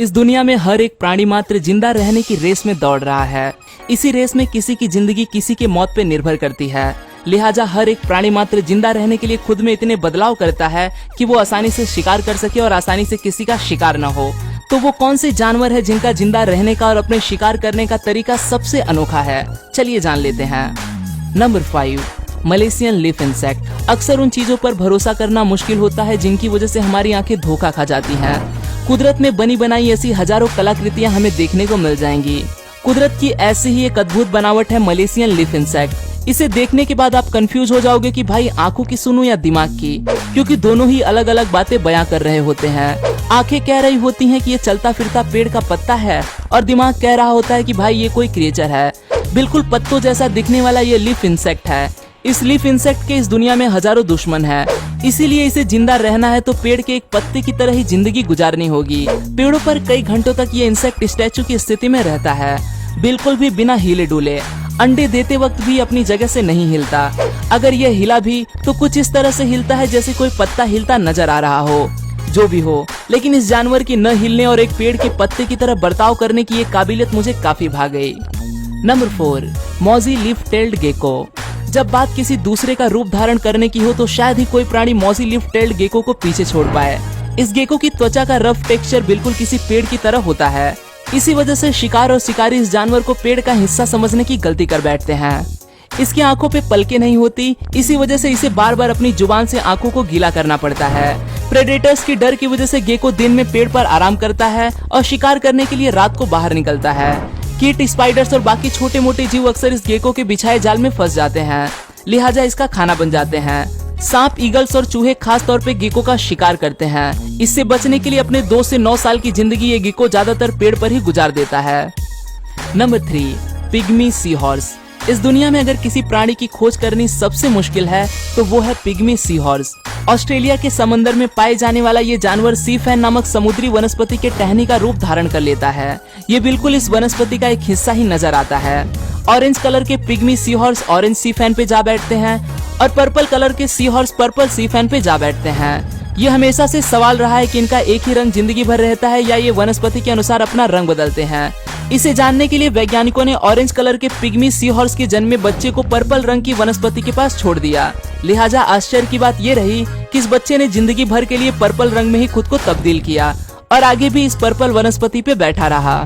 इस दुनिया में हर एक प्राणी मात्र जिंदा रहने की रेस में दौड़ रहा है। इसी रेस में किसी की जिंदगी किसी के मौत पे निर्भर करती है। लिहाजा हर एक प्राणी मात्र जिंदा रहने के लिए खुद में इतने बदलाव करता है कि वो आसानी से शिकार कर सके और आसानी से किसी का शिकार न हो। तो वो कौन से जानवर है जिनका जिंदा रहने का और अपने शिकार करने का तरीका सबसे अनोखा है? चलिए जान लेते हैं। Number 5, Malaysian leaf insect. अक्सर उन चीजों पर भरोसा करना मुश्किल होता है जिनकी वजह से हमारी आंखें धोखा खा जाती हैं। कुदरत में बनी बनाई ऐसी हजारों कलाकृतियां हमें देखने को मिल जाएंगी। कुदरत की ऐसी ही एक अद्भुत बनावट है मलेशियन लीफ इंसेक्ट। इसे देखने के बाद आप कंफ्यूज हो जाओगे कि भाई आंखों की सुनूं या दिमाग की, क्योंकि दोनों ही अलग अलग बातें बयां कर रहे होते हैं। आंखें कह रही होती हैं कि ये चलता फिरता पेड़ का पत्ता है और दिमाग कह रहा होता है कि भाई ये कोई क्रिएचर है। बिल्कुल पत्तों जैसा दिखने वाला ये लीफ इंसेक्ट है। इस लीफ इंसेक्ट के इस दुनिया में हजारों दुश्मन हैं, इसीलिए इसे जिंदा रहना है तो पेड़ के एक पत्ते की तरह ही जिंदगी गुजारनी होगी। पेड़ों पर कई घंटों तक ये इंसेक्ट स्टैचू की स्थिति में रहता है, बिल्कुल भी बिना हिले डुले। अंडे देते वक्त भी अपनी जगह से नहीं हिलता। अगर ये हिला भी तो कुछ इस तरह से हिलता है जैसे कोई पत्ता हिलता नजर आ रहा हो। जो भी हो, लेकिन इस जानवर की न हिलने और एक पेड़ के पत्ते की तरह बर्ताव करने की ये काबिलियत मुझे काफी भा गई। नंबर 4, मौजी लीफ टेल्ड गेको। जब बात किसी दूसरे का रूप धारण करने की हो तो शायद ही कोई प्राणी मौजी लीफ टेल्ड गेको को पीछे छोड़ पाए। इस गेको की त्वचा का रफ टेक्सचर बिल्कुल किसी पेड़ की तरह होता है। इसी वजह से शिकार और शिकारी इस जानवर को पेड़ का हिस्सा समझने की गलती कर बैठते हैं। इसकी आंखों पे पलकें नहीं होती, इसी वजह से इसे बार बार अपनी जुबान से आंखों को गीला करना पड़ता है। प्रेडेटर्स की डर की वजह से गेको दिन में पेड़ पर आराम करता है और शिकार करने के लिए रात को बाहर निकलता है। कीट, स्पाइडर्स और बाकी छोटे मोटे जीव अक्सर इस गेको के बिछाए जाल में फंस जाते हैं, लिहाजा इसका खाना बन जाते हैं। सांप, ईगल्स और चूहे खास तौर पे गेको का शिकार करते हैं। इससे बचने के लिए अपने 2 से 9 साल की जिंदगी ये गेको ज्यादातर पेड़ पर ही गुजार देता है। Number 3, pygmy sea horse. इस दुनिया में अगर किसी प्राणी की खोज करनी सबसे मुश्किल है तो वो है पिग्मी सी हॉर्स। ऑस्ट्रेलिया के समंदर में पाए जाने वाला ये जानवर सी फैन नामक समुद्री वनस्पति के टहनी का रूप धारण कर लेता है। ये बिल्कुल इस वनस्पति का एक हिस्सा ही नजर आता है। ऑरेंज कलर के पिग्मी सी हॉर्स ऑरेंज सी फैन पे जा बैठते हैं और पर्पल कलर के सी हॉर्स पर्पल सी फैन पे जा बैठते हैं। ये हमेशा से सवाल रहा है कि इनका एक ही रंग जिंदगी भर रहता है या ये वनस्पति के अनुसार अपना रंग बदलते हैं। इसे जानने के लिए वैज्ञानिकों ने ऑरेंज कलर के पिग्मी सी हॉर्स के जन्मे बच्चे को पर्पल रंग की वनस्पति के पास छोड़ दिया। लिहाजा आश्चर्य की बात ये रही कि इस बच्चे ने जिंदगी भर के लिए पर्पल रंग में ही खुद को तब्दील किया और आगे भी इस पर्पल वनस्पति पे बैठा रहा।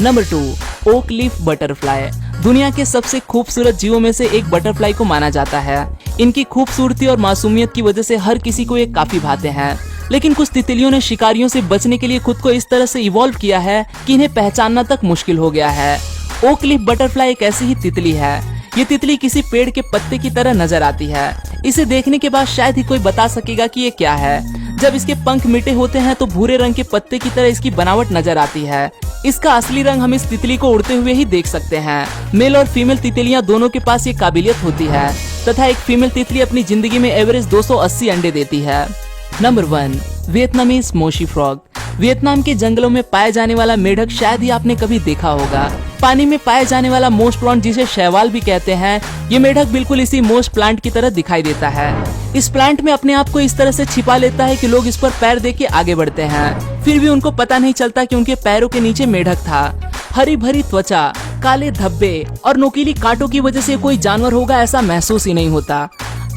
Number 2, oak leaf butterfly. दुनिया के सबसे खूबसूरत जीवों में से एक बटरफ्लाई को माना जाता है। इनकी खूबसूरती और मासूमियत की वजह से हर किसी को ये काफी भाते हैं, लेकिन कुछ तितलियों ने शिकारियों से बचने के लिए खुद को इस तरह से इवॉल्व किया है कि इन्हें पहचानना तक मुश्किल हो गया है। ओक लीफ बटरफ्लाई एक ऐसी ही तितली है। ये तितली किसी पेड़ के पत्ते की तरह नजर आती है। इसे देखने के बाद शायद ही कोई बता सकेगा कि ये क्या है। जब इसके पंख मिटे होते हैं तो भूरे रंग के पत्ते की तरह इसकी बनावट नजर आती है। इसका असली रंग हम इस तितली को उड़ते हुए ही देख सकते हैं। मेल और फीमेल तितलियां दोनों के पास ये काबिलियत होती है तथा एक फीमेल तितली अपनी जिंदगी में एवरेज 280 अंडे देती है। Number 1, Vietnamese mossy frog. Vietnam के जंगलों में पाए जाने वाला मेढक शायद ही आपने कभी देखा होगा। पानी में पाए जाने वाला मोश प्लांट जिसे शैवाल भी कहते हैं, ये मेढक बिल्कुल इसी मोश प्लांट की तरह दिखाई देता है। इस प्लांट में अपने आप को इस तरह से छिपा लेता है कि लोग इस पर पैर दे के आगे बढ़ते हैं, फिर भी उनको पता नहीं चलता कि उनके पैरों के नीचे मेढक था। हरी भरी त्वचा, काले धब्बे और नुकीली कांटों की वजह से कोई जानवर होगा ऐसा महसूस ही नहीं होता।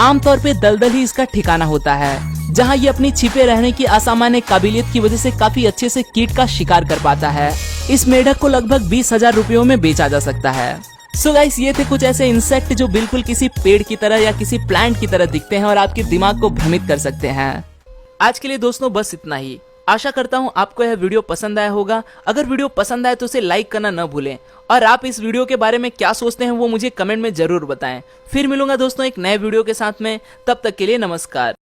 आमतौर पे दलदल ही इसका ठिकाना होता है, जहाँ ये अपनी छिपे रहने की असामान्य काबिलियत की वजह से काफी अच्छे से कीट का शिकार कर पाता है। इस मेढक को लगभग 20,000 रुपयों में बेचा जा सकता है। सो गाइस, ये थे कुछ ऐसे इंसेक्ट जो बिल्कुल किसी पेड़ की तरह या किसी प्लांट की तरह दिखते हैं और आपके दिमाग को भ्रमित कर सकते हैं। आज के लिए दोस्तों बस इतना ही। आशा करता हूँ आपको यह वीडियो पसंद आया होगा। अगर वीडियो पसंद आए तो उसे लाइक करना न भूलें और आप इस वीडियो के बारे में क्या सोचते हैं वो मुझे कमेंट में जरूर बताएं। फिर मिलूंगा दोस्तों एक नए वीडियो के साथ में, तब तक के लिए नमस्कार।